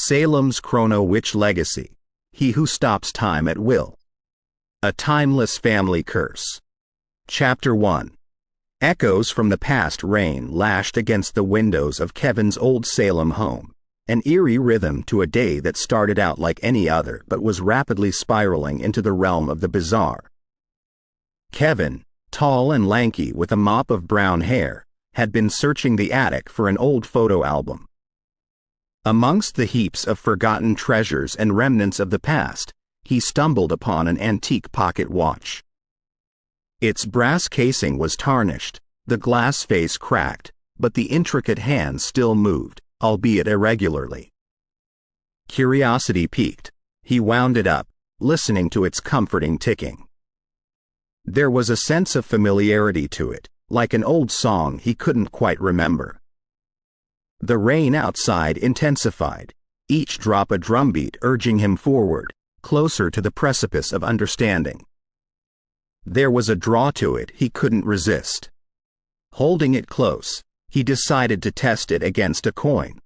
Salem's Chrono-Witch legacy, he who stops time at will. A timeless family curse. Chapter 1. Echoes from the past rain lashed against the windows of Kevin's old Salem home, an eerie rhythm to a day that started out like any other but was rapidly spiraling into the realm of the bizarre. Kevin, tall and lanky with a mop of brown hair, had been searching the attic for an old photo album. Amongst the heaps of forgotten treasures and remnants of the past, he stumbled upon an antique pocket watch. Its brass casing was tarnished, the glass face cracked, but the intricate hands still moved, albeit irregularly. Curiosity piqued, he wound it up, listening to its comforting ticking. There was a sense of familiarity to it, like an old song he couldn't quite remember. The rain outside intensified, each drop a drumbeat urging him forward, closer to the precipice of understanding. There was a draw to it he couldn't resist. Holding it close, he decided to test it against a coin.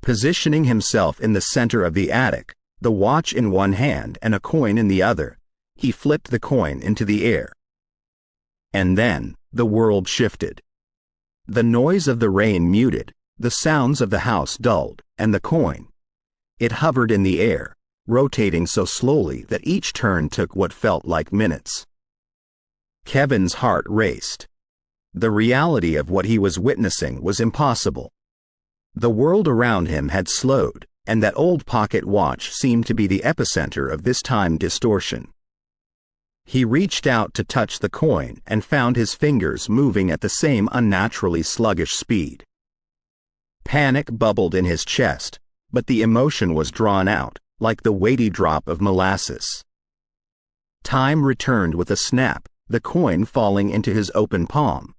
Positioning himself in the center of the attic, the watch in one hand and a coin in the other, he flipped the coin into the air. And then, the world shifted. The noise of the rain muted, the sounds of the house dulled, and the coin. It hovered in the air, rotating so slowly that each turn took what felt like minutes. Kevin's heart raced. The reality of what he was witnessing was impossible. The world around him had slowed, and that old pocket watch seemed to be the epicenter of this time distortion. He reached out to touch the coin and found his fingers moving at the same unnaturally sluggish speed. Panic bubbled in his chest, but the emotion was drawn out, like the weighty drop of molasses. Time returned with a snap, the coin falling into his open palm.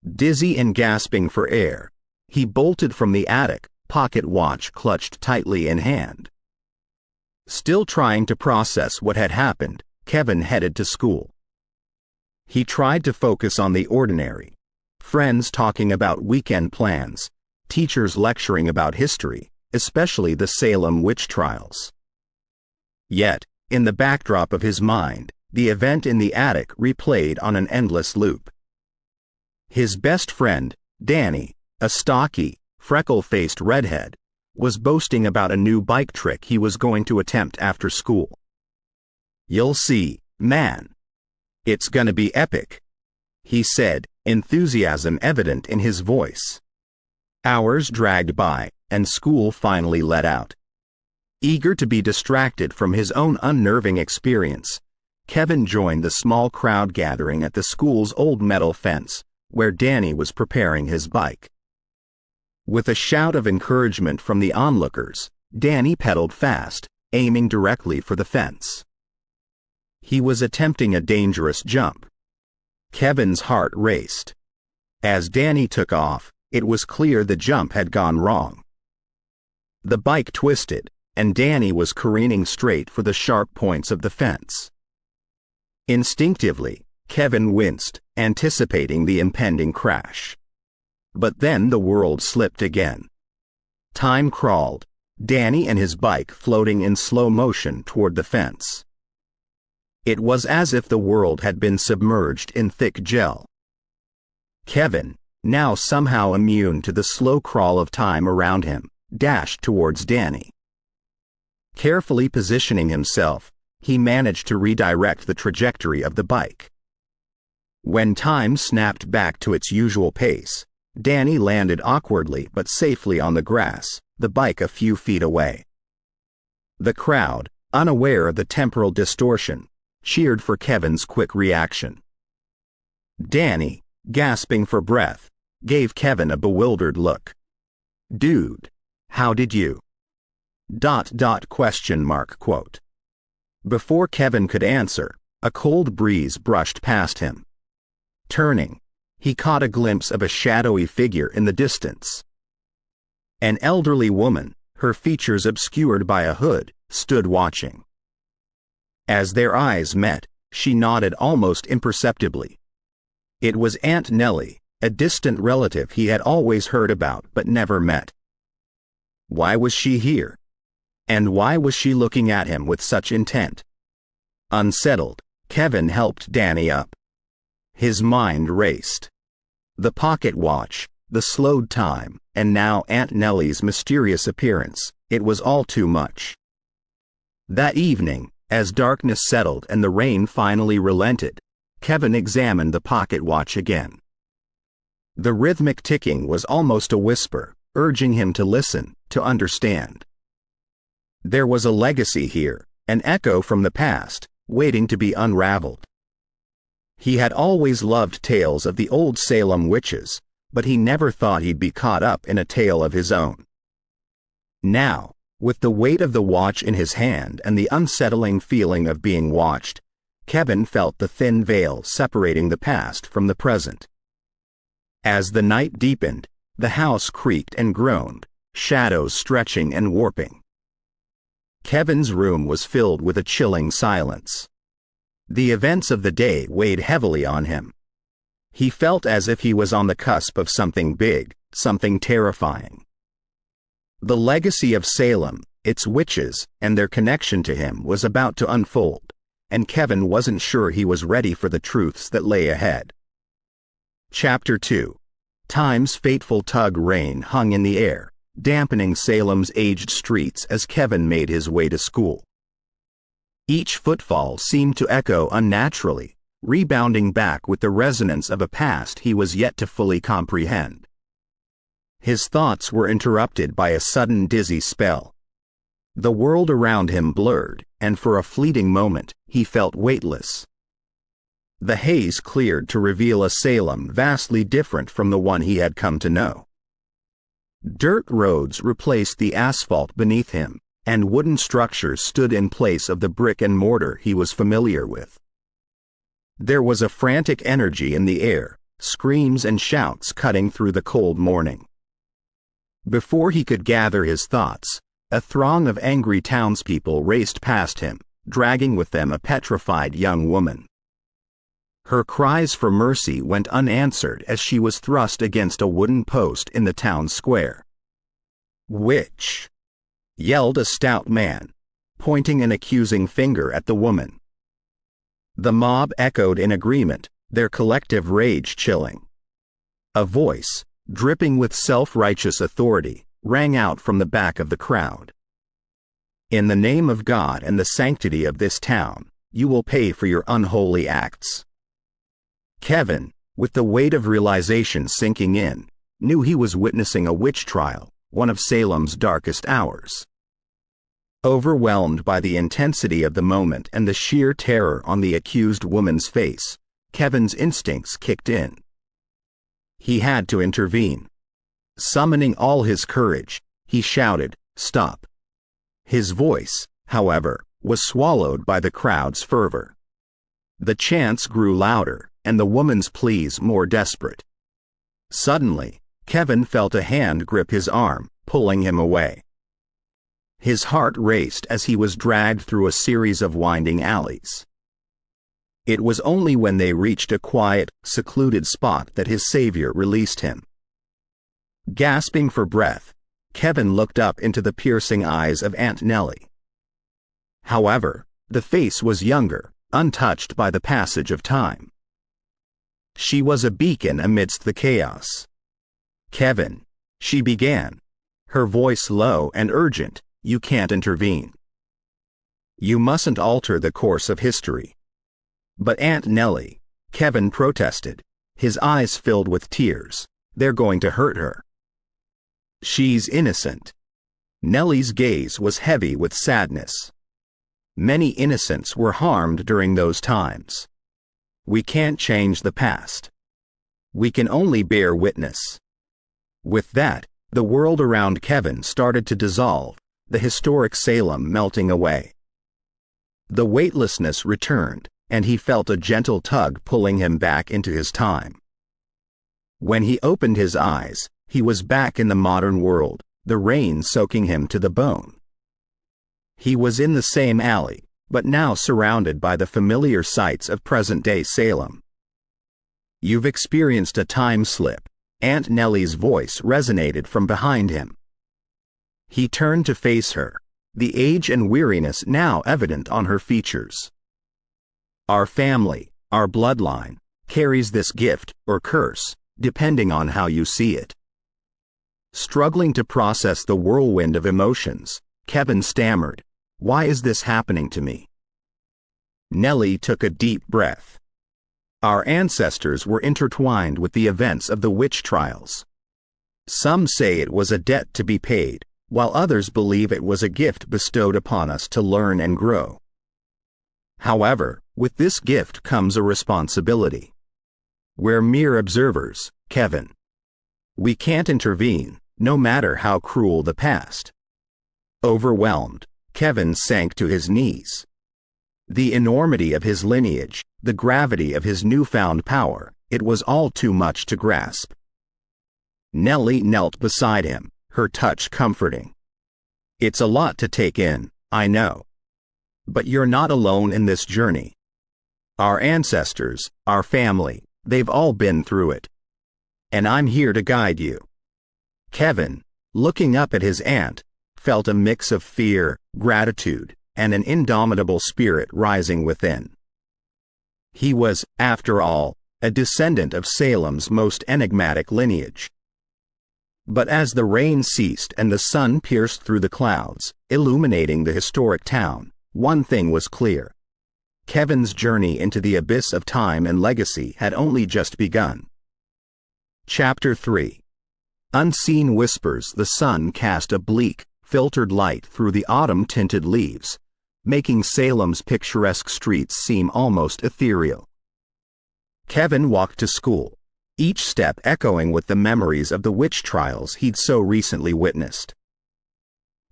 Dizzy and gasping for air, he bolted from the attic, pocket watch clutched tightly in hand. Still trying to process what had happened, Kevin headed to school. He tried to focus on the ordinary. Friends talking about weekend plans, teachers lecturing about history, especially the Salem witch trials. Yet, in the backdrop of his mind, the event in the attic replayed on an endless loop. His best friend, Danny, a stocky, freckle-faced redhead, was boasting about a new bike trick he was going to attempt after school. "You'll see, man. It's gonna be epic," he said, enthusiasm evident in his voice. Hours dragged by, and school finally let out. Eager to be distracted from his own unnerving experience, Kevin joined the small crowd gathering at the school's old metal fence, where Danny was preparing his bike. With a shout of encouragement from the onlookers, Danny pedaled fast, aiming directly for the fence. He was attempting a dangerous jump. Kevin's heart raced. As Danny took off, it was clear the jump had gone wrong. The bike twisted, and Danny was careening straight for the sharp points of the fence. Instinctively, Kevin winced, anticipating the impending crash. But then the world slipped again. Time crawled, Danny and his bike floating in slow motion toward the fence. It was as if the world had been submerged in thick gel. Kevin, now somehow immune to the slow crawl of time around him, dashed towards Danny. Carefully positioning himself, he managed to redirect the trajectory of the bike. When time snapped back to its usual pace, Danny landed awkwardly but safely on the grass, the bike a few feet away. The crowd, unaware of the temporal distortion, cheered for Kevin's quick reaction. Danny, gasping for breath, gave Kevin a bewildered look. "Dude, how did you?" Question mark quote. Before Kevin could answer, a cold breeze brushed past him. Turning, he caught a glimpse of a shadowy figure in the distance. An elderly woman, her features obscured by a hood, stood watching. As their eyes met, she nodded almost imperceptibly. It was Aunt Nellie, a distant relative he had always heard about but never met. Why was she here? And why was she looking at him with such intent? Unsettled, Kevin helped Danny up. His mind raced. The pocket watch, the slowed time, and now Aunt Nellie's mysterious appearance, it was all too much. That evening, as darkness settled and the rain finally relented, Kevin examined the pocket watch again. The rhythmic ticking was almost a whisper, urging him to listen, to understand. There was a legacy here, an echo from the past, waiting to be unraveled. He had always loved tales of the old Salem witches, but he never thought he'd be caught up in a tale of his own. Now, with the weight of the watch in his hand and the unsettling feeling of being watched, Kevin felt the thin veil separating the past from the present. As the night deepened, the house creaked and groaned, shadows stretching and warping. Kevin's room was filled with a chilling silence. The events of the day weighed heavily on him. He felt as if he was on the cusp of something big, something terrifying. The legacy of Salem, its witches, and their connection to him was about to unfold, and Kevin wasn't sure he was ready for the truths that lay ahead. Chapter 2. Time's fateful tug rain hung in the air, dampening Salem's aged streets as Kevin made his way to school. Each footfall seemed to echo unnaturally, rebounding back with the resonance of a past he was yet to fully comprehend. His thoughts were interrupted by a sudden dizzy spell. The world around him blurred, and for a fleeting moment, he felt weightless. The haze cleared to reveal a Salem vastly different from the one he had come to know. Dirt roads replaced the asphalt beneath him, and wooden structures stood in place of the brick and mortar he was familiar with. There was a frantic energy in the air, screams and shouts cutting through the cold morning. Before he could gather his thoughts, a throng of angry townspeople raced past him, dragging with them a petrified young woman. Her cries for mercy went unanswered as she was thrust against a wooden post in the town square. "Witch!" yelled a stout man, pointing an accusing finger at the woman. The mob echoed in agreement, their collective rage chilling. A voice, dripping with self-righteous authority, rang out from the back of the crowd. "In the name of God and the sanctity of this town, you will pay for your unholy acts." Kevin, with the weight of realization sinking in, knew he was witnessing a witch trial, one of Salem's darkest hours. Overwhelmed by the intensity of the moment and the sheer terror on the accused woman's face, Kevin's instincts kicked in. He had to intervene. Summoning all his courage, he shouted, "Stop!" His voice, however, was swallowed by the crowd's fervor. The chants grew louder, and the woman's pleas more desperate. Suddenly, Kevin felt a hand grip his arm, pulling him away. His heart raced as he was dragged through a series of winding alleys. It was only when they reached a quiet, secluded spot that his savior released him. Gasping for breath, Kevin looked up into the piercing eyes of Aunt Nellie. However, the face was younger, untouched by the passage of time. She was a beacon amidst the chaos. "Kevin," she began, her voice low and urgent, "you can't intervene. You mustn't alter the course of history." "But Aunt Nellie," Kevin protested, his eyes filled with tears, "they're going to hurt her." "She's innocent." Nellie's gaze was heavy with sadness. "Many innocents were harmed during those times. We can't change the past. We can only bear witness." With that, the world around Kevin started to dissolve, the historic Salem melting away. The weightlessness returned, and he felt a gentle tug pulling him back into his time. When he opened his eyes, he was back in the modern world, the rain soaking him to the bone. He was in the same alley, but now surrounded by the familiar sights of present-day Salem. "You've experienced a time slip," Aunt Nellie's voice resonated from behind him. He turned to face her, the age and weariness now evident on her features. Our family, our bloodline, carries this gift or curse, depending on how you see it. Struggling to process the whirlwind of emotions, Kevin stammered, "Why is this happening to me?" Nellie took a deep breath. Our ancestors were intertwined with the events of the witch trials. Some say it was a debt to be paid, while others believe it was a gift bestowed upon us to learn and grow. However, with this gift comes a responsibility. We're mere observers, Kevin. We can't intervene, no matter how cruel the past. Overwhelmed, Kevin sank to his knees. The enormity of his lineage, the gravity of his newfound power, it was all too much to grasp. Nellie knelt beside him, her touch comforting. "It's a lot to take in, I know. But you're not alone in this journey. Our ancestors, our family, they've all been through it. And I'm here to guide you." Kevin, looking up at his aunt, felt a mix of fear, gratitude, and an indomitable spirit rising within. He was, after all, a descendant of Salem's most enigmatic lineage. But as the rain ceased and the sun pierced through the clouds, illuminating the historic town, one thing was clear. Kevin's journey into the abyss of time and legacy had only just begun. Chapter 3. Unseen whispers. The sun cast a bleak, filtered light through the autumn-tinted leaves, making Salem's picturesque streets seem almost ethereal. Kevin walked to school, each step echoing with the memories of the witch trials he'd so recently witnessed.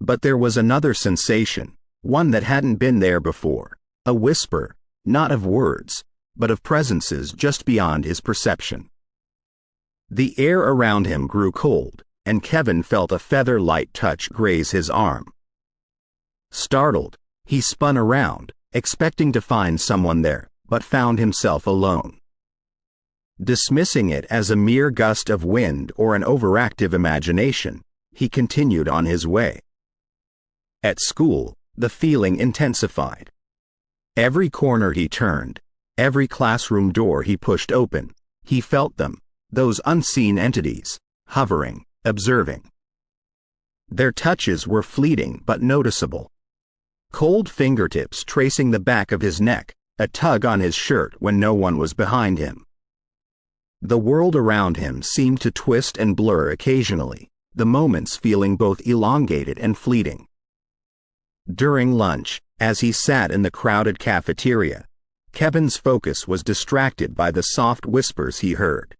But there was another sensation, one that hadn't been there before, a whisper, not of words, but of presences just beyond his perception. The air around him grew cold, and Kevin felt a feather-light touch graze his arm. Startled, he spun around, expecting to find someone there, but found himself alone. Dismissing it as a mere gust of wind or an overactive imagination, he continued on his way. At school, the feeling intensified. Every corner he turned, every classroom door he pushed open, he felt them, those unseen entities, hovering, observing. Their touches were fleeting but noticeable. Cold fingertips tracing the back of his neck, a tug on his shirt when no one was behind him. The world around him seemed to twist and blur occasionally, the moments feeling both elongated and fleeting. During lunch, as he sat in the crowded cafeteria, Kevin's focus was distracted by the soft whispers he heard.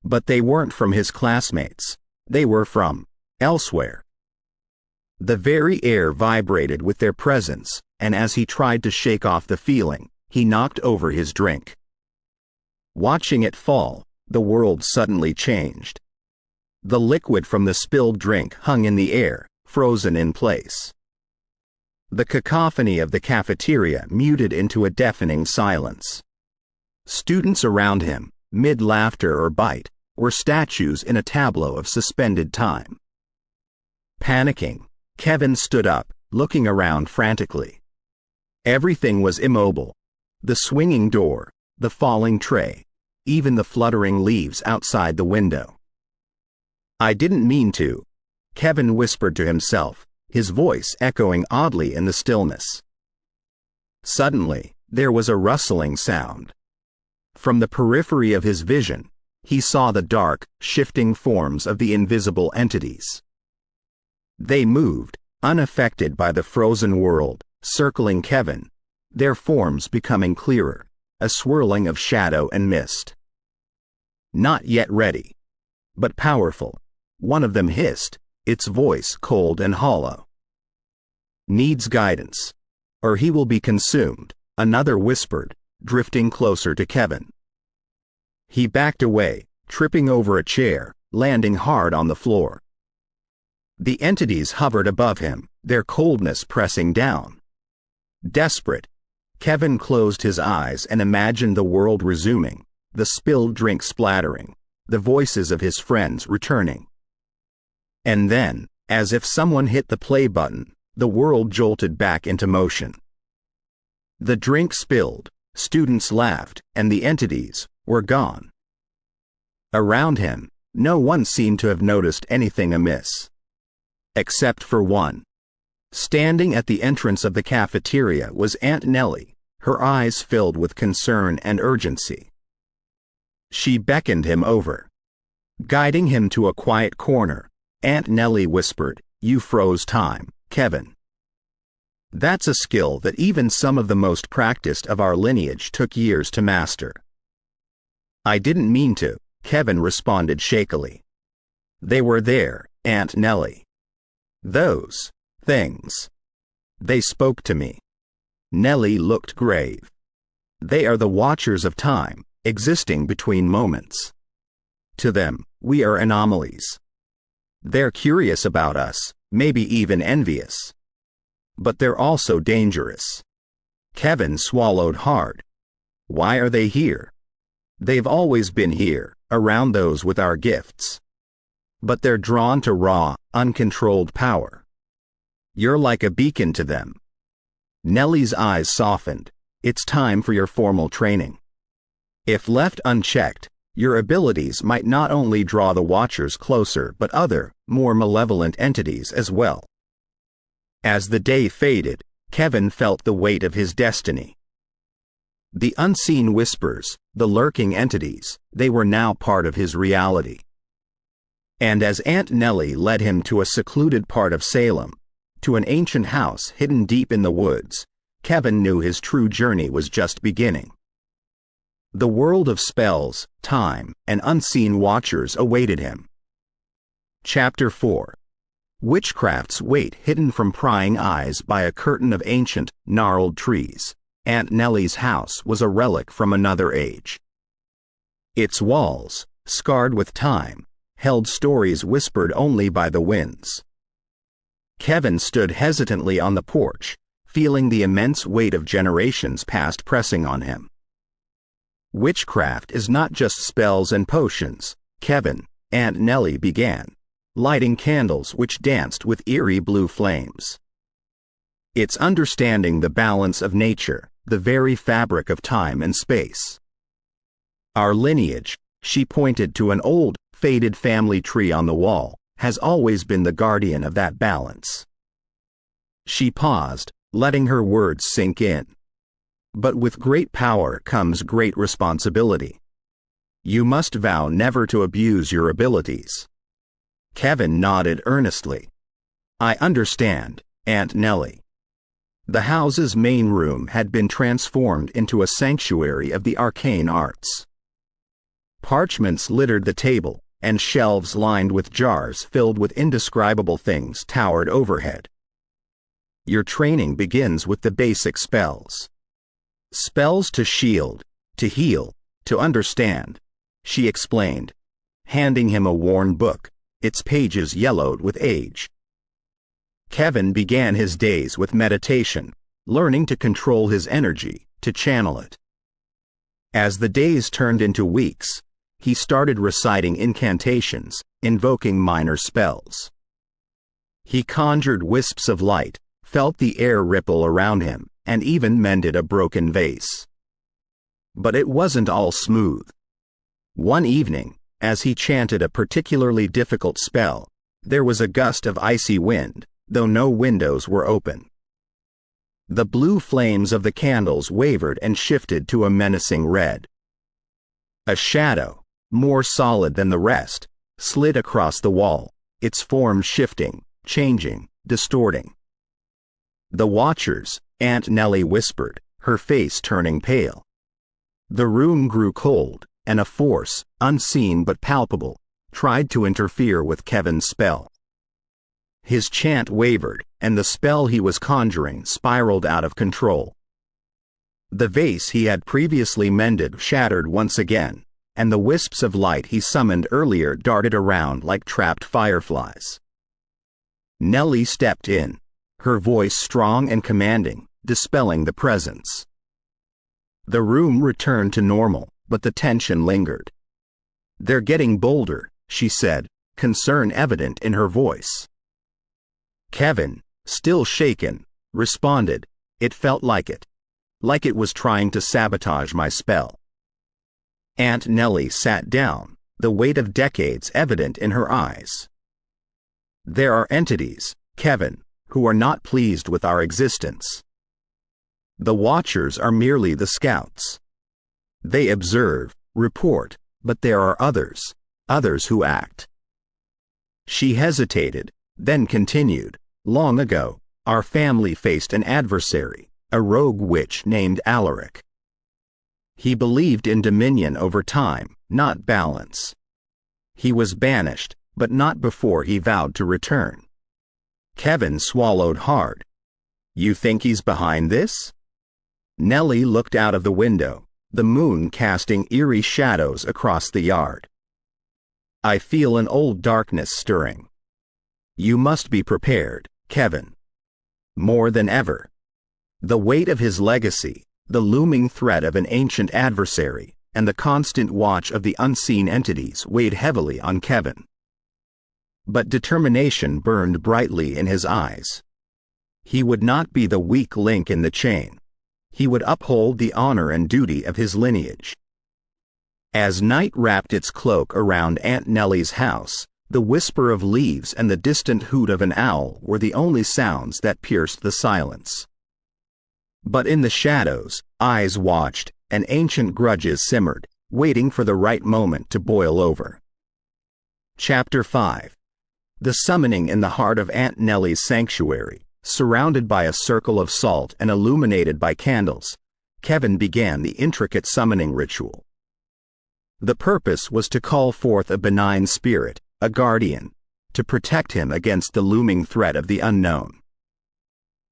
But they weren't from his classmates, they were from elsewhere. The very air vibrated with their presence, and as he tried to shake off the feeling, he knocked over his drink. Watching it fall, the world suddenly changed. The liquid from the spilled drink hung in the air, frozen in place. The cacophony of the cafeteria muted into a deafening silence. Students around him, mid-laughter or bite, were statues in a tableau of suspended time. Panicking, Kevin stood up, looking around frantically. Everything was immobile. The swinging door, the falling tray, even the fluttering leaves outside the window. "I didn't mean to," Kevin whispered to himself, his voice echoing oddly in the stillness. Suddenly, there was a rustling sound. From the periphery of his vision, he saw the dark, shifting forms of the invisible entities. They moved, unaffected by the frozen world, circling Kevin, their forms becoming clearer, a swirling of shadow and mist. Not yet ready, but powerful, one of them hissed, its voice cold and hollow. "Needs guidance, or he will be consumed," another whispered, drifting closer to Kevin. He backed away, tripping over a chair, landing hard on the floor. The entities hovered above him, their coldness pressing down. Desperate, Kevin closed his eyes and imagined the world resuming, the spilled drink splattering, the voices of his friends returning. And then, As if someone hit the play button, the world jolted back into motion. The drink spilled, students laughed, and the entities were gone. Around him, no one seemed to have noticed anything amiss. Except for one. Standing at the entrance of the cafeteria was Aunt Nellie, her eyes filled with concern and urgency. She beckoned him over. Guiding him to a quiet corner, Aunt Nellie whispered, "You froze time, Kevin. That's a skill that even some of the most practiced of our lineage took years to master." "I didn't mean to," Kevin responded shakily. "They were there, Aunt Nellie. Those things. They spoke to me." Nellie looked grave. "They are the watchers of time, existing between moments. To them, we are anomalies. They're curious about us, maybe even envious. But they're also dangerous." Kevin swallowed hard. "Why are they here?" "They've always been here, around those with our gifts. But they're drawn to raw, uncontrolled power. You're like a beacon to them." Nellie's eyes softened. "It's time for your formal training. If left unchecked, your abilities might not only draw the Watchers closer but other, more malevolent entities as well." As the day faded, Kevin felt the weight of his destiny. The unseen whispers, the lurking entities, they were now part of his reality. And as Aunt Nellie led him to a secluded part of Salem, to an ancient house hidden deep in the woods, Kevin knew his true journey was just beginning. The world of spells, time, and unseen watchers awaited him. Chapter 4. Witchcraft's weight hidden from prying eyes by a curtain of ancient, gnarled trees. Aunt Nellie's house was a relic from another age. Its walls, scarred with time, held stories whispered only by the winds. Kevin stood hesitantly on the porch, feeling the immense weight of generations past pressing on him. "Witchcraft is not just spells and potions," Kevin, Aunt Nellie began, lighting candles which danced with eerie blue flames. "It's understanding the balance of nature, the very fabric of time and space. Our lineage," she pointed to an old, faded family tree on the wall, "has always been the guardian of that balance." She paused, letting her words sink in. "But with great power comes great responsibility. You must vow never to abuse your abilities." Kevin nodded earnestly. "I understand, Aunt Nellie." The house's main room had been transformed into a sanctuary of the arcane arts. Parchments littered the table, and shelves lined with jars filled with indescribable things towered overhead. "Your training begins with the basic spells. Spells to shield, to heal, to understand," she explained, handing him a worn book, its pages yellowed with age. Kevin began his days with meditation, learning to control his energy, to channel it. As the days turned into weeks, he started reciting incantations, invoking minor spells. He conjured wisps of light, felt the air ripple around him, and even mended a broken vase. But it wasn't all smooth. One evening, as he chanted a particularly difficult spell, there was a gust of icy wind, though no windows were open. The blue flames of the candles wavered and shifted to a menacing red. A shadow, more solid than the rest, slid across the wall, its form shifting, changing, distorting. "The Watchers," Aunt Nellie whispered, her face turning pale. The room grew cold, and a force, unseen but palpable, tried to interfere with Kevin's spell. His chant wavered, and the spell he was conjuring spiraled out of control. The vase he had previously mended shattered once again, and the wisps of light he summoned earlier darted around like trapped fireflies. Nellie stepped in, her voice strong and commanding, dispelling the presence. The room returned to normal, but the tension lingered. "They're getting bolder," she said, concern evident in her voice. Kevin, still shaken, responded, "It felt like it. Like it was trying to sabotage my spell." Aunt Nellie sat down, the weight of decades evident in her eyes. "There are entities, Kevin, who are not pleased with our existence. The Watchers are merely the scouts. They observe, report, but there are others who act." She hesitated, then continued, "Long ago, our family faced an adversary, a rogue witch named Alaric. He believed in dominion over time, not balance. He was banished, but not before he vowed to return." Kevin swallowed hard. "You think he's behind this?" Nellie looked out of the window, the moon casting eerie shadows across the yard. "I feel an old darkness stirring. You must be prepared, Kevin. More than ever. The weight of his legacy, the looming threat of an ancient adversary, and the constant watch of the unseen entities weighed heavily on Kevin. But determination burned brightly in his eyes. He would not be the weak link in the chain. He would uphold the honor and duty of his lineage. As night wrapped its cloak around Aunt Nellie's house, the whisper of leaves and the distant hoot of an owl were the only sounds that pierced the silence. But in the shadows, eyes watched, and ancient grudges simmered, waiting for the right moment to boil over. Chapter 5. The summoning in the heart of Aunt Nellie's sanctuary, surrounded by a circle of salt and illuminated by candles, Kevin began the intricate summoning ritual. The purpose was to call forth a benign spirit, a guardian, to protect him against the looming threat of the unknown.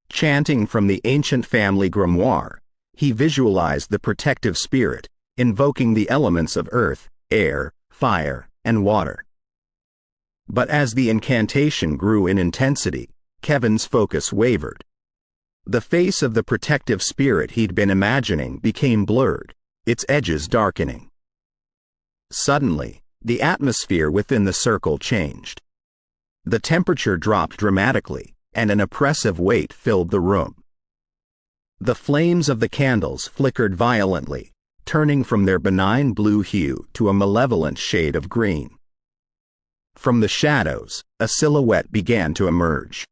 Chanting from the ancient family grimoire, he visualized the protective spirit, invoking the elements of earth, air, fire, and water. But as the incantation grew in intensity, Kevin's focus wavered. The face of the protective spirit he'd been imagining became blurred, its edges darkening. Suddenly, the atmosphere within the circle changed. The temperature dropped dramatically, and an oppressive weight filled the room. The flames of the candles flickered violently, turning from their benign blue hue to a malevolent shade of green. From the shadows, a silhouette began to emerge.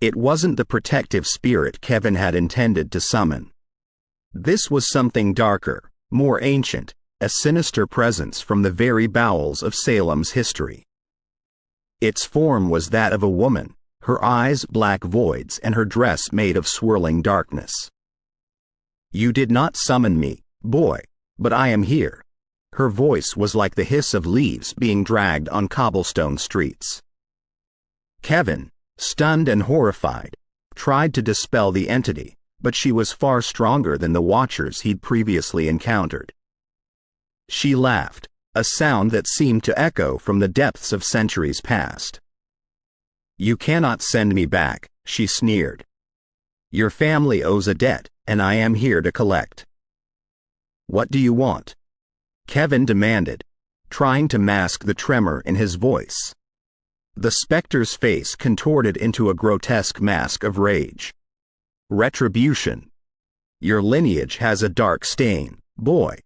It wasn't the protective spirit Kevin had intended to summon. This was something darker, more ancient, a sinister presence from the very bowels of Salem's history. Its form was that of a woman, her eyes black voids and her dress made of swirling darkness. "You did not summon me, boy, but I am here." Her voice was like the hiss of leaves being dragged on cobblestone streets. Kevin, stunned and horrified, tried to dispel the entity, but she was far stronger than the Watchers he'd previously encountered. She laughed, a sound that seemed to echo from the depths of centuries past. "You cannot send me back," she sneered. "Your family owes a debt, and I am here to collect." "What do you want?" Kevin demanded, trying to mask the tremor in his voice. The specter's face contorted into a grotesque mask of rage. "Retribution. Your lineage has a dark stain, boy.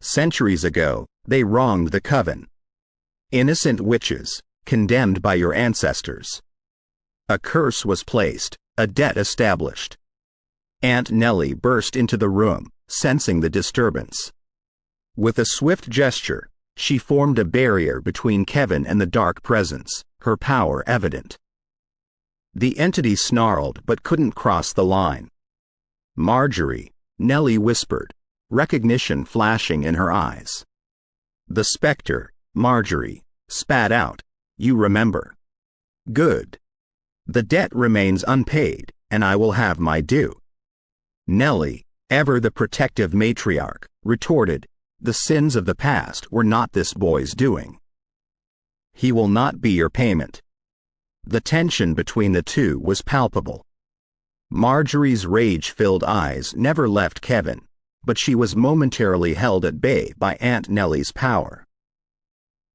Centuries ago, they wronged the coven. Innocent witches, condemned by your ancestors. A curse was placed, a debt established." Aunt Nellie burst into the room, sensing the disturbance. With a swift gesture, she formed a barrier between Kevin and the dark presence, her power evident. The entity snarled but couldn't cross the line. "Marjorie," Nellie whispered, recognition flashing in her eyes. The specter, Marjorie, spat out, "You remember. Good. The debt remains unpaid, and I will have my due." Nellie, ever the protective matriarch, retorted, "The sins of the past were not this boy's doing. He will not be your payment." The tension between the two was palpable. Marjorie's rage-filled eyes never left Kevin, but she was momentarily held at bay by Aunt Nellie's power.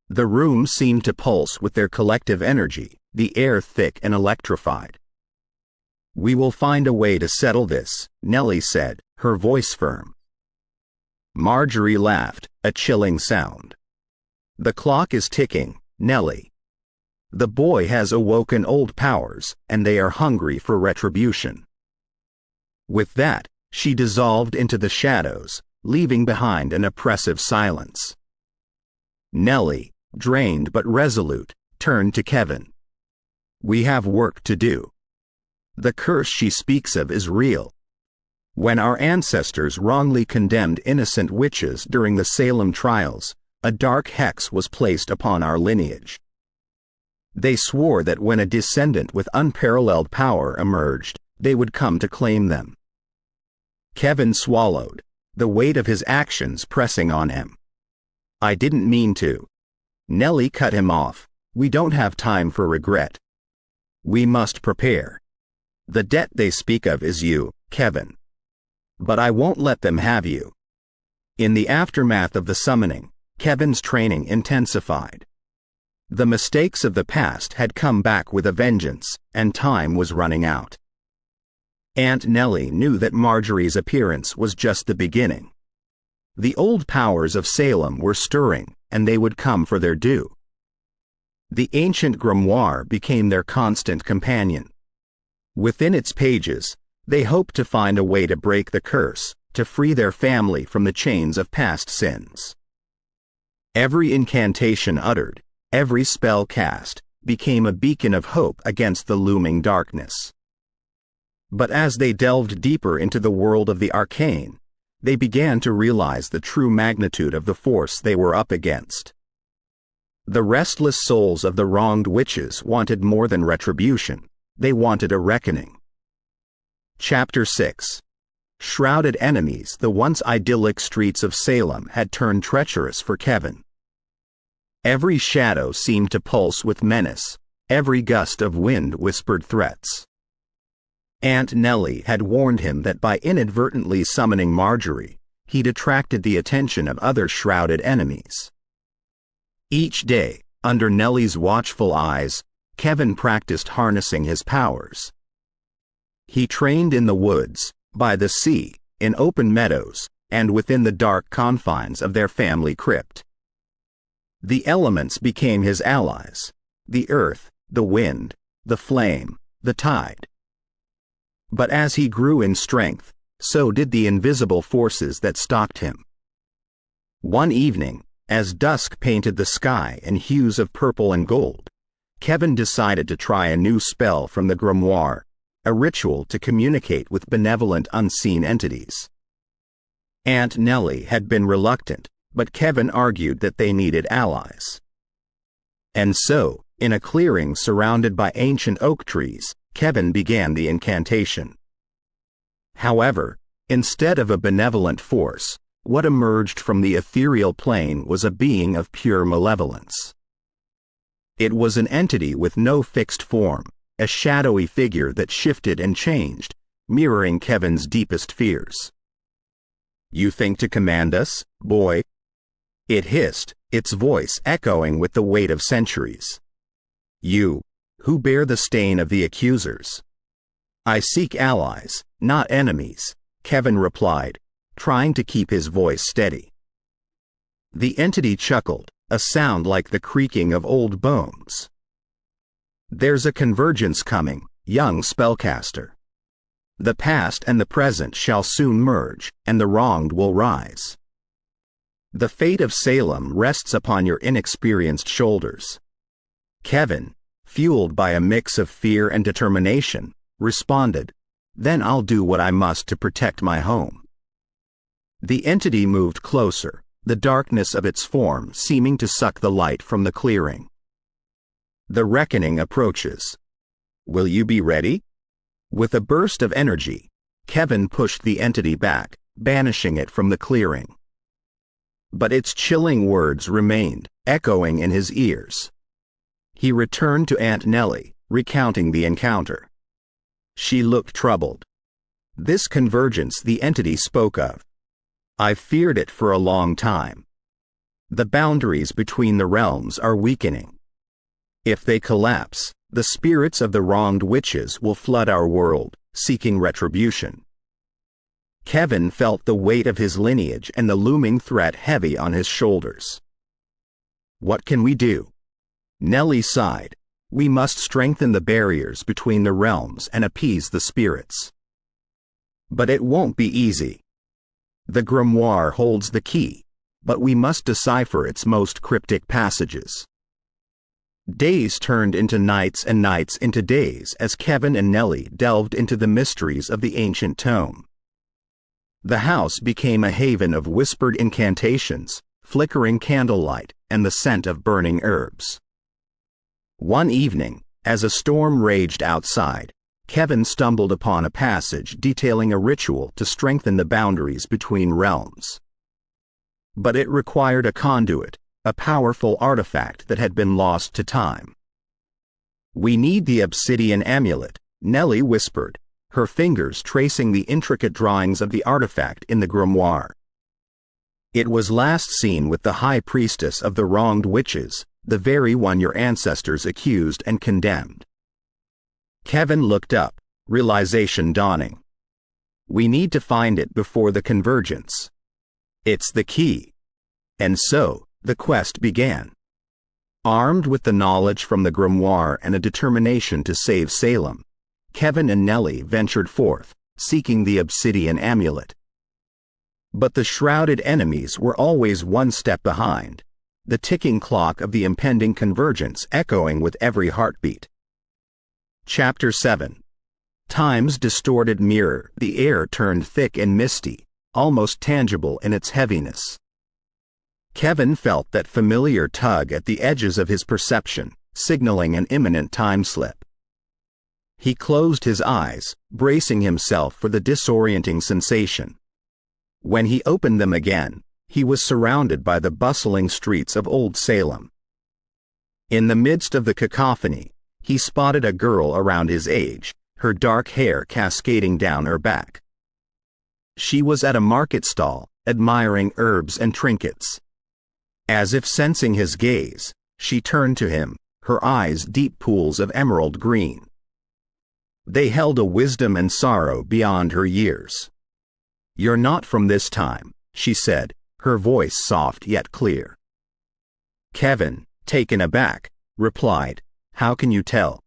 The room seemed to pulse with their collective energy, the air thick and electrified. "We will find a way to settle this," Nellie said, her voice firm. Marjorie laughed, a chilling sound. "The clock is ticking, Nellie. The boy has awoken old powers, and they are hungry for retribution." With that, she dissolved into the shadows, leaving behind an oppressive silence. Nellie, drained but resolute, turned to Kevin. "We have work to do. The curse she speaks of is real. When our ancestors wrongly condemned innocent witches during the Salem trials, a dark hex was placed upon our lineage. They swore that when a descendant with unparalleled power emerged, they would come to claim them." Kevin swallowed, the weight of his actions pressing on him. "I didn't mean to." Nellie cut him off. "We don't have time for regret. We must prepare. The debt they speak of is you, Kevin. But I won't let them have you." In the aftermath of the summoning, Kevin's training intensified. The mistakes of the past had come back with a vengeance, and time was running out. Aunt Nellie knew that Marjorie's appearance was just the beginning. The old powers of Salem were stirring, and they would come for their due. The ancient grimoire became their constant companion. Within its pages, they hoped to find a way to break the curse, to free their family from the chains of past sins. Every incantation uttered, every spell cast, became a beacon of hope against the looming darkness. But as they delved deeper into the world of the arcane, they began to realize the true magnitude of the force they were up against. The restless souls of the wronged witches wanted more than retribution, they wanted a reckoning. Chapter 6. Shrouded enemies. The once idyllic streets of Salem had turned treacherous for Kevin. Every shadow seemed to pulse with menace, every gust of wind whispered threats. Aunt Nellie had warned him that by inadvertently summoning Marjorie, he'd attracted the attention of other shrouded enemies. Each day, under Nellie's watchful eyes, Kevin practiced harnessing his powers. He trained in the woods, by the sea, in open meadows, and within the dark confines of their family crypt. The elements became his allies: the earth, the wind, the flame, the tide. But as he grew in strength, so did the invisible forces that stalked him. One evening, as dusk painted the sky in hues of purple and gold, Kevin decided to try a new spell from the grimoire, a ritual to communicate with benevolent unseen entities. Aunt Nellie had been reluctant, but Kevin argued that they needed allies. And so, in a clearing surrounded by ancient oak trees, Kevin began the incantation. However, instead of a benevolent force, what emerged from the ethereal plane was a being of pure malevolence. It was an entity with no fixed form, a shadowy figure that shifted and changed, mirroring Kevin's deepest fears. "You think to command us, boy?" it hissed, its voice echoing with the weight of centuries. "You, who bear the stain of the accusers." "I seek allies, not enemies," Kevin replied, trying to keep his voice steady. The entity chuckled, a sound like the creaking of old bones. "There's a convergence coming, young spellcaster. The past and the present shall soon merge, and the wronged will rise. The fate of Salem rests upon your inexperienced shoulders." Kevin, fueled by a mix of fear and determination, responded, "Then I'll do what I must to protect my home." The entity moved closer, the darkness of its form seeming to suck the light from the clearing. "The reckoning approaches. Will you be ready?" With a burst of energy, Kevin pushed the entity back, banishing it from the clearing. But its chilling words remained, echoing in his ears. He returned to Aunt Nellie, recounting the encounter. She looked troubled. "This convergence the entity spoke of. I've feared it for a long time. The boundaries between the realms are weakening. If they collapse, The spirits of the wronged witches will flood our world, seeking retribution. Kevin felt the weight of his lineage and the looming threat heavy on his shoulders. What can we do? Nellie sighed. We must strengthen the barriers between the realms and appease the spirits. But it won't be easy. The grimoire holds the key, but we must decipher its most cryptic passages. Days turned into nights and nights into days as Kevin and Nellie delved into the mysteries of the ancient tome. The house became a haven of whispered incantations, flickering candlelight, and the scent of burning herbs. One evening, as a storm raged outside, Kevin stumbled upon a passage detailing a ritual to strengthen the boundaries between realms. But it required a conduit, a powerful artifact that had been lost to time. We need the obsidian amulet, Nellie whispered, her fingers tracing the intricate drawings of the artifact in the grimoire. It was last seen with the high priestess of the wronged witches, the very one your ancestors accused and condemned. Kevin looked up, realization dawning. We need to find it before the convergence. It's the key. And so, the quest began. Armed with the knowledge from the grimoire and a determination to save Salem, Kevin and Nellie ventured forth, seeking the obsidian amulet. But the shrouded enemies were always one step behind, the ticking clock of the impending convergence echoing with every heartbeat. Chapter 7. Time's distorted mirror. The air turned thick and misty, almost tangible in its heaviness. Kevin felt that familiar tug at the edges of his perception, signaling an imminent time slip. He closed his eyes, bracing himself for the disorienting sensation. When he opened them again, he was surrounded by the bustling streets of Old Salem. In the midst of the cacophony, he spotted a girl around his age, her dark hair cascading down her back. She was at a market stall, admiring herbs and trinkets. As if sensing his gaze, she turned to him, her eyes deep pools of emerald green. They held a wisdom and sorrow beyond her years. You're not from this time, she said, her voice soft yet clear. Kevin, taken aback, replied, How can you tell?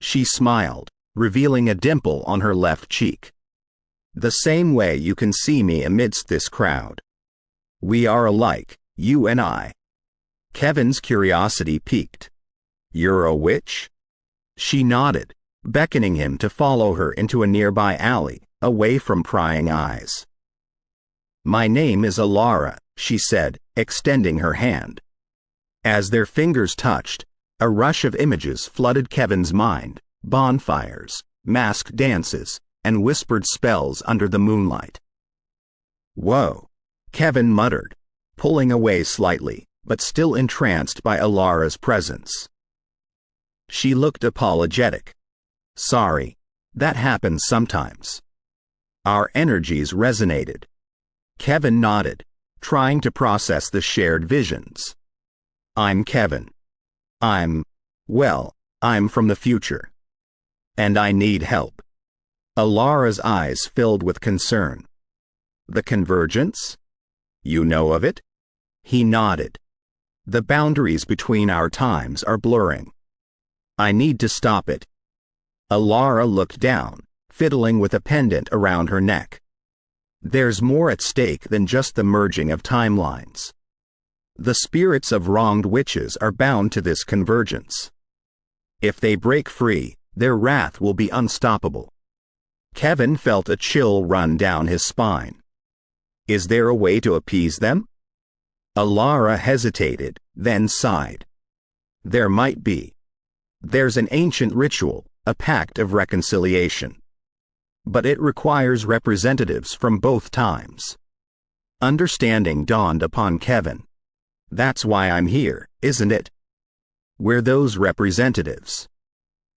She smiled, revealing a dimple on her left cheek. The same way you can see me amidst this crowd. We are alike, you and I. Kevin's curiosity piqued. You're a witch? She nodded, beckoning him to follow her into a nearby alley, away from prying eyes. My name is Alara, she said, extending her hand. As their fingers touched, a rush of images flooded Kevin's mind, bonfires, masked dances, and whispered spells under the moonlight. Whoa, Kevin muttered, pulling away slightly, but still entranced by Alara's presence. She looked apologetic. Sorry, that happens sometimes. Our energies resonated. Kevin nodded, trying to process the shared visions. I'm Kevin. I'm from the future. And I need help. Alara's eyes filled with concern. The convergence? You know of it? He nodded. The boundaries between our times are blurring. I need to stop it. Alara looked down, fiddling with a pendant around her neck. There's more at stake than just the merging of timelines. The spirits of wronged witches are bound to this convergence. If they break free, their wrath will be unstoppable. Kevin felt a chill run down his spine. Is there a way to appease them? Alara hesitated, then sighed. There might be. There's an ancient ritual, a pact of reconciliation. But it requires representatives from both times. Understanding dawned upon Kevin. That's why I'm here, isn't it? We're those representatives.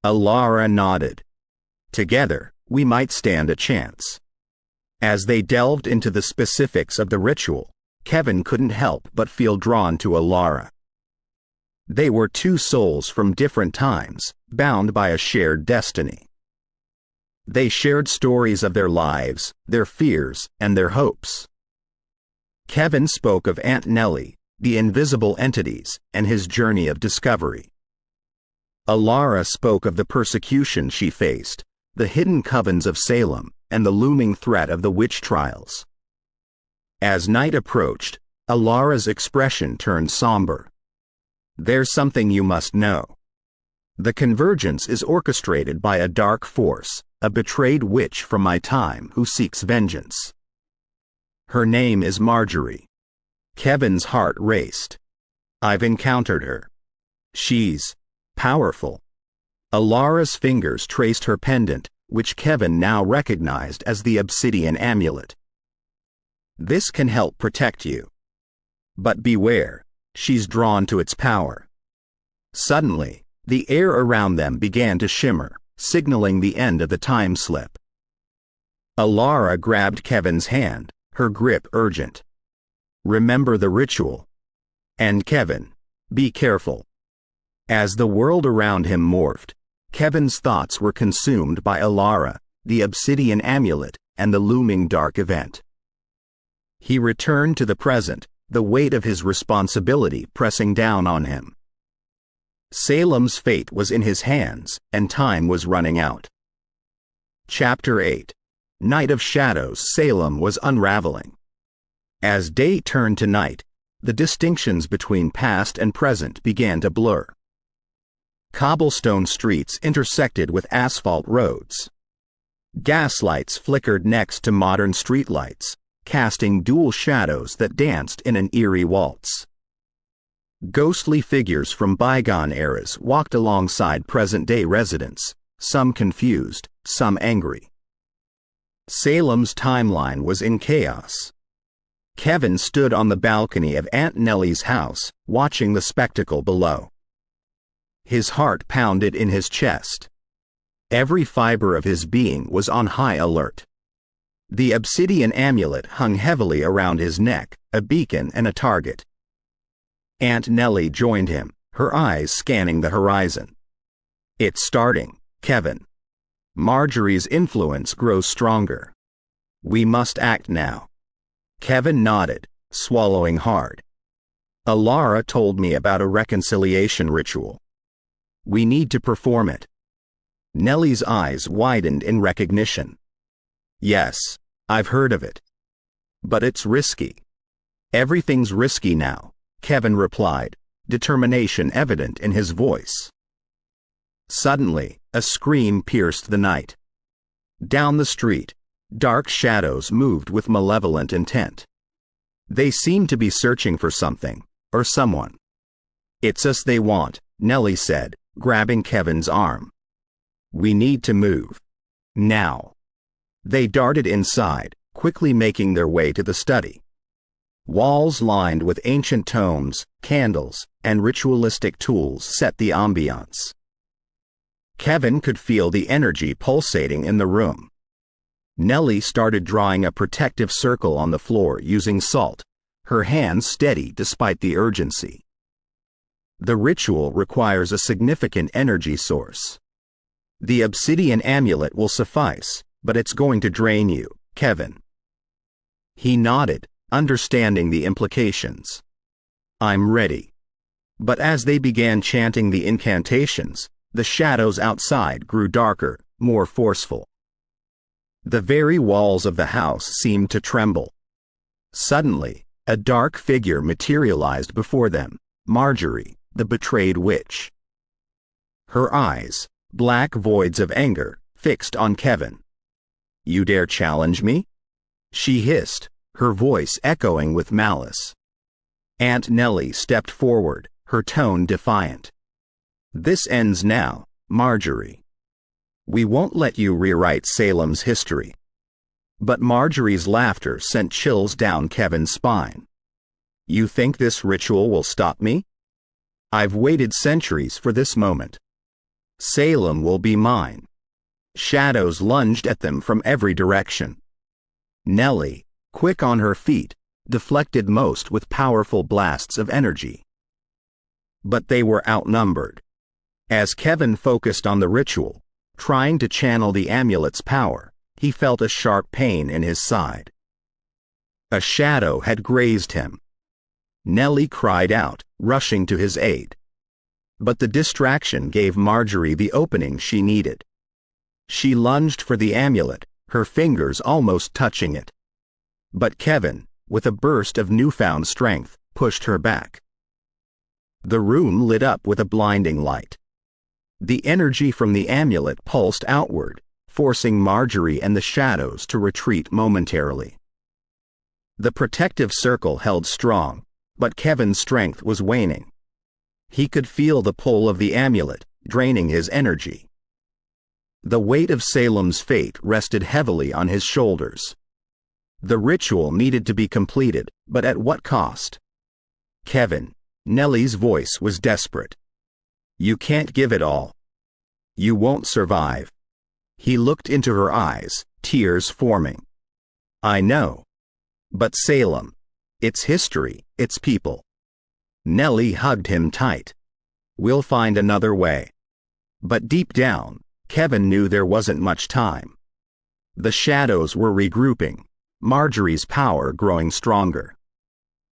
Alara nodded. Together, we might stand a chance. As they delved into the specifics of the ritual, Kevin couldn't help but feel drawn to Alara. They were two souls from different times, bound by a shared destiny. They shared stories of their lives, their fears, and their hopes. Kevin spoke of Aunt Nellie, the invisible entities, and his journey of discovery. Alara spoke of the persecution she faced, the hidden covens of Salem, and the looming threat of the witch trials. As night approached, Alara's expression turned somber. "There's something you must know. The convergence is orchestrated by a dark force, a betrayed witch from my time who seeks vengeance. Her name is Marjorie." Kevin's heart raced. "I've encountered her. She's powerful." Alara's fingers traced her pendant, which Kevin now recognized as the obsidian amulet. "This can help protect you. But beware, she's drawn to its power." Suddenly, the air around them began to shimmer, signaling the end of the time slip. Alara grabbed Kevin's hand, her grip urgent. "Remember the ritual. And Kevin, be careful." As the world around him morphed, Kevin's thoughts were consumed by Alara, the obsidian amulet, and the looming dark event. He returned to the present, the weight of his responsibility pressing down on him. Salem's fate was in his hands, and time was running out. Chapter 8. Night of Shadows. Salem was unraveling. As day turned to night, the distinctions between past and present began to blur. Cobblestone streets intersected with asphalt roads. Gaslights flickered next to modern streetlights, casting dual shadows that danced in an eerie waltz. Ghostly figures from bygone eras walked alongside present-day residents, some confused, some angry. Salem's timeline was in chaos. Kevin stood on the balcony of Aunt Nellie's house, watching the spectacle below. His heart pounded in his chest. Every fiber of his being was on high alert. The obsidian amulet hung heavily around his neck, a beacon and a target. Aunt Nellie joined him, her eyes scanning the horizon. "It's starting, Kevin. Marjorie's influence grows stronger. We must act now." Kevin nodded, swallowing hard. "Alara told me about a reconciliation ritual. We need to perform it." Nellie's eyes widened in recognition. "Yes, I've heard of it. But it's risky." "Everything's risky now," Kevin replied, determination evident in his voice. Suddenly, a scream pierced the night. Down the street, dark shadows moved with malevolent intent. They seemed to be searching for something, or someone. "It's us they want," Nellie said, grabbing Kevin's arm. "We need to move. Now." They darted inside, quickly making their way to the study. Walls lined with ancient tomes, candles, and ritualistic tools set the ambiance. Kevin could feel the energy pulsating in the room. Nellie started drawing a protective circle on the floor using salt, her hands steady despite the urgency. The ritual requires a significant energy source. "The obsidian amulet will suffice, but it's going to drain you, Kevin." He nodded, understanding the implications. "I'm ready." But as they began chanting the incantations, the shadows outside grew darker, more forceful. The very walls of the house seemed to tremble. Suddenly, a dark figure materialized before them, Marjorie, the betrayed witch. Her eyes, black voids of anger, fixed on Kevin. "You dare challenge me?" she hissed, her voice echoing with malice. Aunt Nellie stepped forward, her tone defiant. "This ends now, Marjorie. We won't let you rewrite Salem's history." But Marjorie's laughter sent chills down Kevin's spine. "You think this ritual will stop me? I've waited centuries for this moment. Salem will be mine." Shadows lunged at them from every direction. Nellie, quick on her feet, deflected most with powerful blasts of energy. But they were outnumbered. As Kevin focused on the ritual, trying to channel the amulet's power, he felt a sharp pain in his side. A shadow had grazed him. Nellie cried out, rushing to his aid. But the distraction gave Marjorie the opening she needed. She lunged for the amulet, her fingers almost touching it. But Kevin, with a burst of newfound strength, pushed her back. The room lit up with a blinding light. The energy from the amulet pulsed outward, forcing Marjorie and the shadows to retreat momentarily. The protective circle held strong, but Kevin's strength was waning. He could feel the pull of the amulet, draining his energy. The weight of Salem's fate rested heavily on his shoulders. The ritual needed to be completed, but at what cost? Kevin, Nellie's voice was desperate. You can't give it all. You won't survive. He looked into her eyes, tears forming. I know. But Salem. Its history, its people. Nellie hugged him tight. We'll find another way. But deep down, Kevin knew there wasn't much time. The shadows were regrouping, Marjorie's power growing stronger.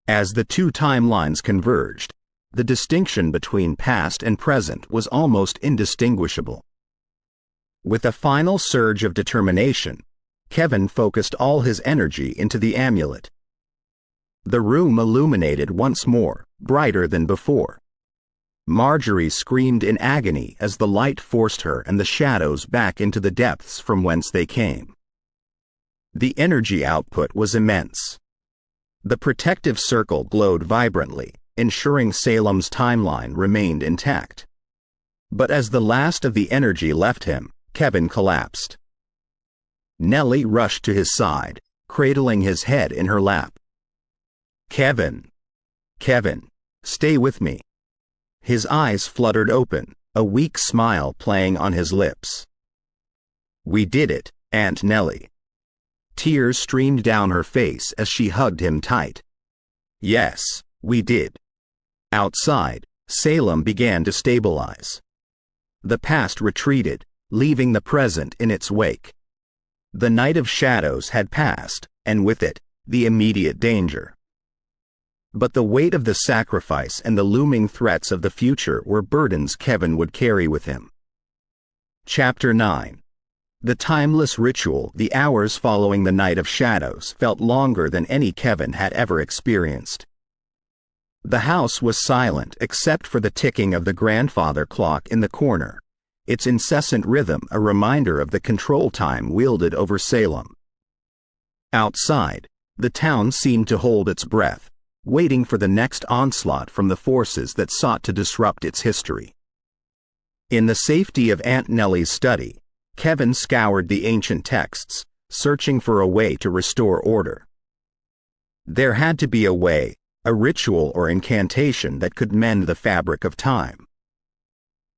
As the two timelines converged, the distinction between past and present was almost indistinguishable. With a final surge of determination, Kevin focused all his energy into the amulet. The room illuminated once more, brighter than before. Marjorie screamed in agony as the light forced her and the shadows back into the depths from whence they came. The energy output was immense. The protective circle glowed vibrantly, ensuring Salem's timeline remained intact. But as the last of the energy left him, Kevin collapsed. Nellie rushed to his side, cradling his head in her lap. Kevin, stay with me. His eyes fluttered open, a weak smile playing on his lips. We did it, Aunt Nellie. Tears streamed down her face as she hugged him tight. Yes, we did. Outside, Salem began to stabilize. The past retreated, leaving the present in its wake. The night of shadows had passed, and with it, the immediate danger. But the weight of the sacrifice and the looming threats of the future were burdens Kevin would carry with him. Chapter 9. The timeless ritual. The hours following the night of shadows felt longer than any Kevin had ever experienced. The house was silent except for the ticking of the grandfather clock in the corner, its incessant rhythm a reminder of the control time wielded over Salem. Outside, the town seemed to hold its breath, waiting for the next onslaught from the forces that sought to disrupt its history. In the safety of Aunt Nellie's study, Kevin scoured the ancient texts, searching for a way to restore order. There had to be a way, a ritual or incantation that could mend the fabric of time.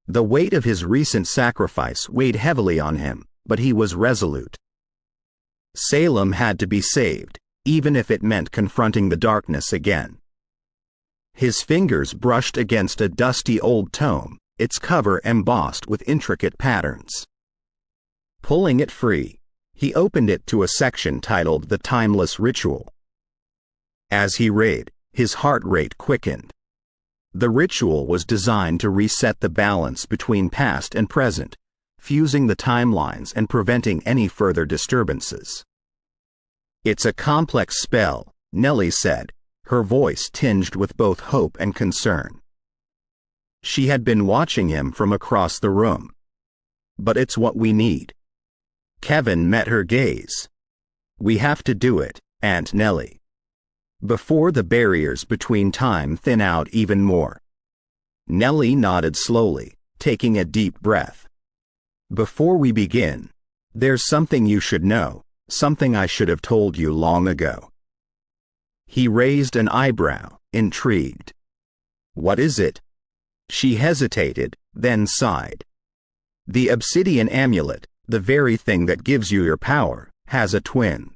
The weight of his recent sacrifice weighed heavily on him, but he was resolute. Salem had to be saved, even if it meant confronting the darkness again. His fingers brushed against a dusty old tome, its cover embossed with intricate patterns. Pulling it free, he opened it to a section titled The Timeless Ritual. As he read, his heart rate quickened. The ritual was designed to reset the balance between past and present, fusing the timelines and preventing any further disturbances. It's a complex spell, Nellie said, her voice tinged with both hope and concern. She had been watching him from across the room. But it's what we need. Kevin met her gaze. We have to do it, Aunt Nellie. Before the barriers between time thin out even more. Nellie nodded slowly, taking a deep breath. Before we begin, there's something you should know, something I should have told you long ago. He raised an eyebrow, intrigued. What is it? She hesitated, then sighed. The obsidian amulet, the very thing that gives you your power, has a twin.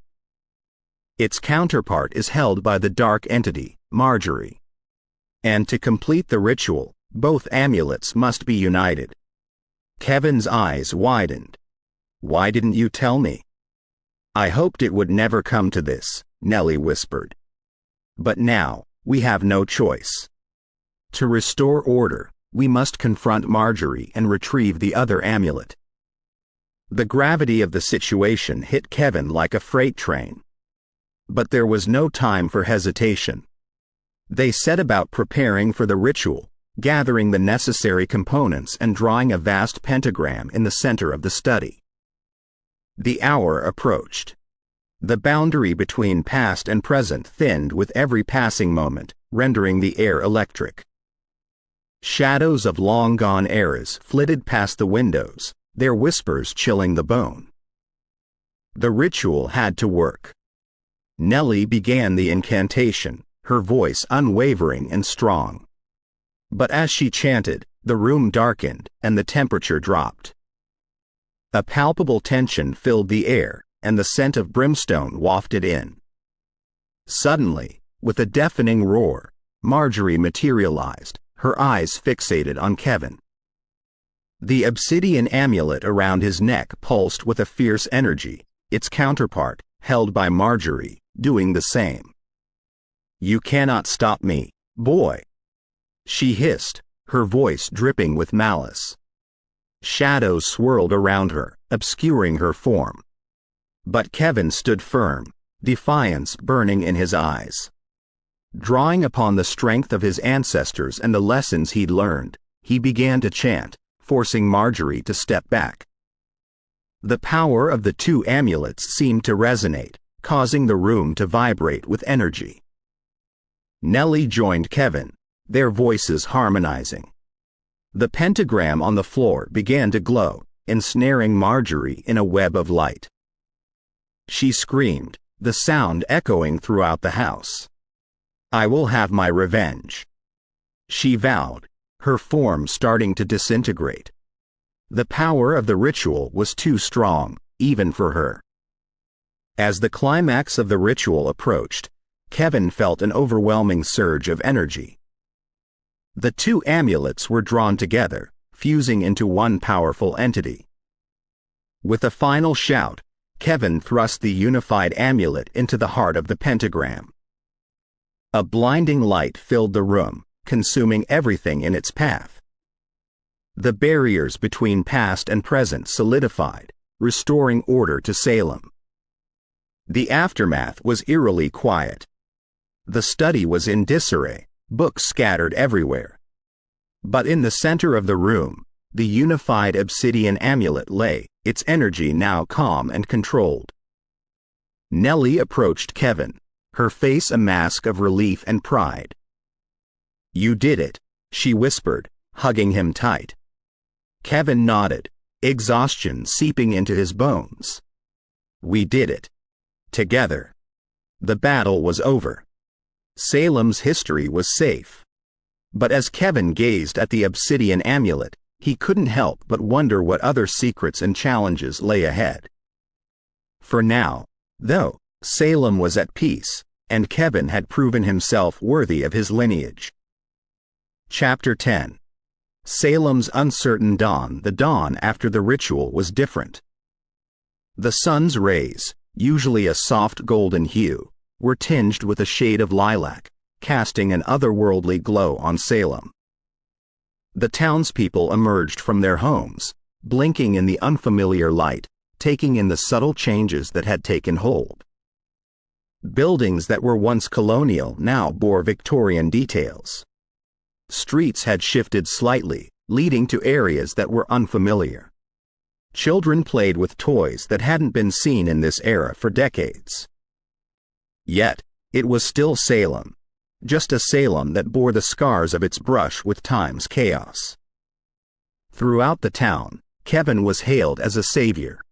Its counterpart is held by the dark entity, Marjorie. And to complete the ritual, Both amulets must be united. Kevin's eyes widened. Why didn't you tell me? I hoped it would never come to this, Nellie whispered. But now, we have no choice. To restore order, we must confront Marjorie and retrieve the other amulet. The gravity of the situation hit Kevin like a freight train. But there was no time for hesitation. They set about preparing for the ritual, gathering the necessary components and drawing a vast pentagram in the center of the study. The hour approached. The boundary between past and present thinned with every passing moment, rendering the air electric. Shadows of long-gone eras flitted past the windows, their whispers chilling the bone. The ritual had to work. Nellie began the incantation, her voice unwavering and strong. But as she chanted, the room darkened and the temperature dropped. A palpable tension filled the air, and the scent of brimstone wafted in. Suddenly, with a deafening roar, Marjorie materialized, her eyes fixated on Kevin. The obsidian amulet around his neck pulsed with a fierce energy, its counterpart, held by Marjorie, doing the same. You cannot stop me, boy, she hissed, her voice dripping with malice. Shadows swirled around her, obscuring her form. But Kevin stood firm, defiance burning in his eyes. Drawing upon the strength of his ancestors and the lessons he'd learned, he began to chant, forcing Marjorie to step back. The power of the two amulets seemed to resonate, causing the room to vibrate with energy. Nellie joined Kevin, their voices harmonizing. The pentagram on the floor began to glow, ensnaring Marjorie in a web of light. She screamed, the sound echoing throughout the house. I will have my revenge, she vowed, her form starting to disintegrate. The power of the ritual was too strong, even for her. As the climax of the ritual approached, Kevin felt an overwhelming surge of energy. The two amulets were drawn together, fusing into one powerful entity. With a final shout, Kevin thrust the unified amulet into the heart of the pentagram. A blinding light filled the room, consuming everything in its path. The barriers between past and present solidified, restoring order to Salem. The aftermath was eerily quiet. The study was in disarray, books scattered everywhere. But in the center of the room, the unified obsidian amulet lay, its energy now calm and controlled. Nellie approached Kevin, her face a mask of relief and pride. You did it, she whispered, hugging him tight. Kevin nodded, exhaustion seeping into his bones. We did it. Together. The battle was over. Salem's history was safe. But as Kevin gazed at the obsidian amulet, he couldn't help but wonder what other secrets and challenges lay ahead. For now, though, Salem was at peace, and Kevin had proven himself worthy of his lineage. Chapter 10. Salem's uncertain dawn. The dawn after the ritual was different. The sun's rays, usually a soft golden hue, were tinged with a shade of lilac, casting an otherworldly glow on Salem. The townspeople emerged from their homes, blinking in the unfamiliar light, taking in the subtle changes that had taken hold. Buildings that were once colonial now bore Victorian details. Streets had shifted slightly, leading to areas that were unfamiliar. Children played with toys that hadn't been seen in this era for decades. Yet, it was still Salem, just a Salem that bore the scars of its brush with time's chaos. Throughout the town, Kevin was hailed as a savior.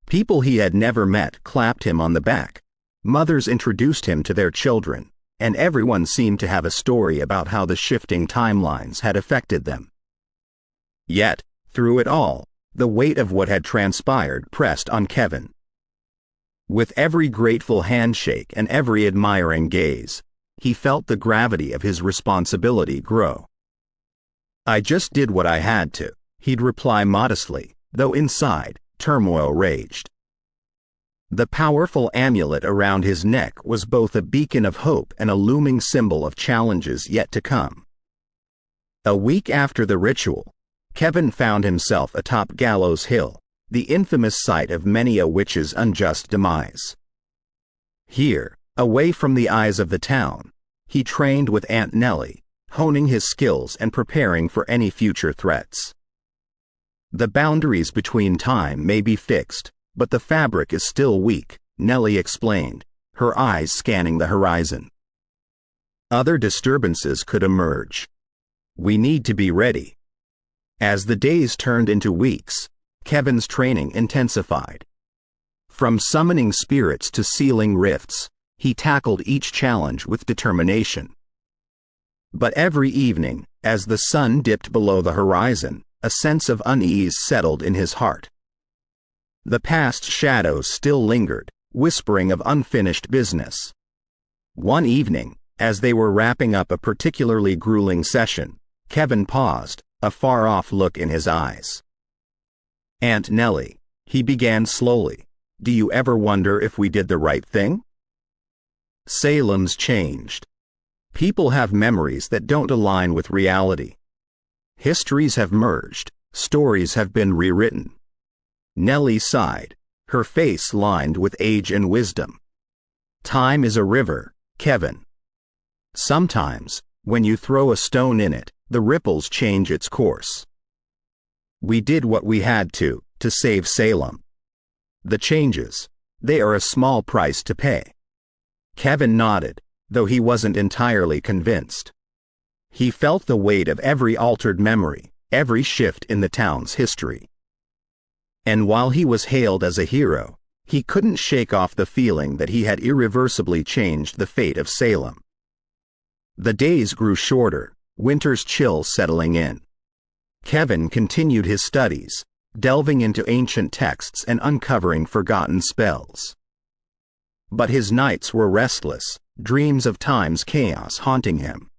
People he had never met clapped him on the back, mothers introduced him to their children, and everyone seemed to have a story about how the shifting timelines had affected them. Yet, through it all, the weight of what had transpired pressed on Kevin. With every grateful handshake and every admiring gaze, he felt the gravity of his responsibility grow. "I just did what I had to," he'd reply modestly, though inside, turmoil raged. The powerful amulet around his neck was both a beacon of hope and a looming symbol of challenges yet to come. A week after the ritual, Kevin found himself atop Gallows Hill, the infamous site of many a witch's unjust demise. Here, away from the eyes of the town, he trained with Aunt Nellie, honing his skills and preparing for any future threats. "The boundaries between time may be fixed, but the fabric is still weak," Nellie explained, her eyes scanning the horizon. "Other disturbances could emerge. We need to be ready." As the days turned into weeks, Kevin's training intensified. From summoning spirits to sealing rifts, he tackled each challenge with determination. But every evening, as the sun dipped below the horizon, a sense of unease settled in his heart. The past shadows still lingered, whispering of unfinished business. One evening, as they were wrapping up a particularly grueling session, Kevin paused, a far-off look in his eyes. "Aunt Nellie," he began slowly, "do you ever wonder if we did the right thing? Salem's changed. People have memories that don't align with reality. Histories have merged, stories have been rewritten." Nellie sighed, her face lined with age and wisdom. "Time is a river, Kevin. Sometimes, when you throw a stone in it, the ripples change its course. We did what we had to save Salem. The changes, they are a small price to pay." Kevin nodded, though he wasn't entirely convinced. He felt the weight of every altered memory, every shift in the town's history. And while he was hailed as a hero, he couldn't shake off the feeling that he had irreversibly changed the fate of Salem. The days grew shorter, winter's chill settling in. Kevin continued his studies, delving into ancient texts and uncovering forgotten spells. But his nights were restless, dreams of time's chaos haunting him.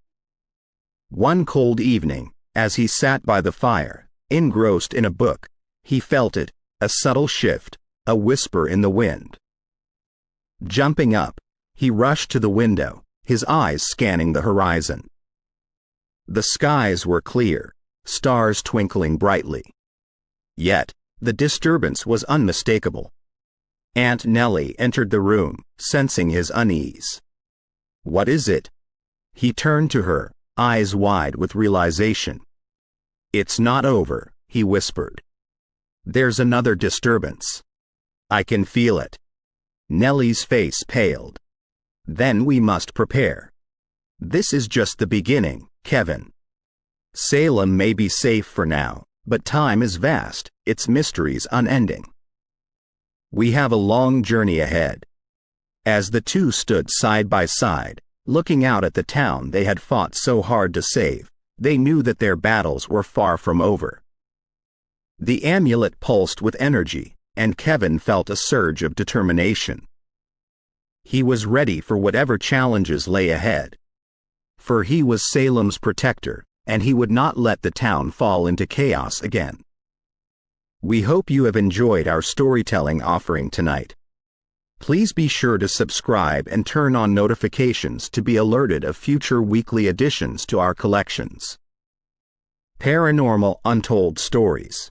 One cold evening, as he sat by the fire, engrossed in a book, he felt it, a subtle shift, a whisper in the wind. Jumping up, he rushed to the window, his eyes scanning the horizon. The skies were clear, stars twinkling brightly. Yet, the disturbance was unmistakable. Aunt Nellie entered the room, sensing his unease. "What is it?" He turned to her, eyes wide with realization. "It's not over," he whispered. "There's another disturbance. I can feel it." Nellie's face paled. "Then we must prepare. This is just the beginning, Kevin. Salem may be safe for now, but time is vast, its mysteries unending. We have a long journey ahead." As the two stood side by side, looking out at the town they had fought so hard to save, they knew that their battles were far from over. The amulet pulsed with energy, and Kevin felt a surge of determination. He was ready for whatever challenges lay ahead. For he was Salem's protector, and he would not let the town fall into chaos again. We hope you have enjoyed our storytelling offering tonight. Please be sure to subscribe and turn on notifications to be alerted of future weekly additions to our collections. Paranormal Untold Stories.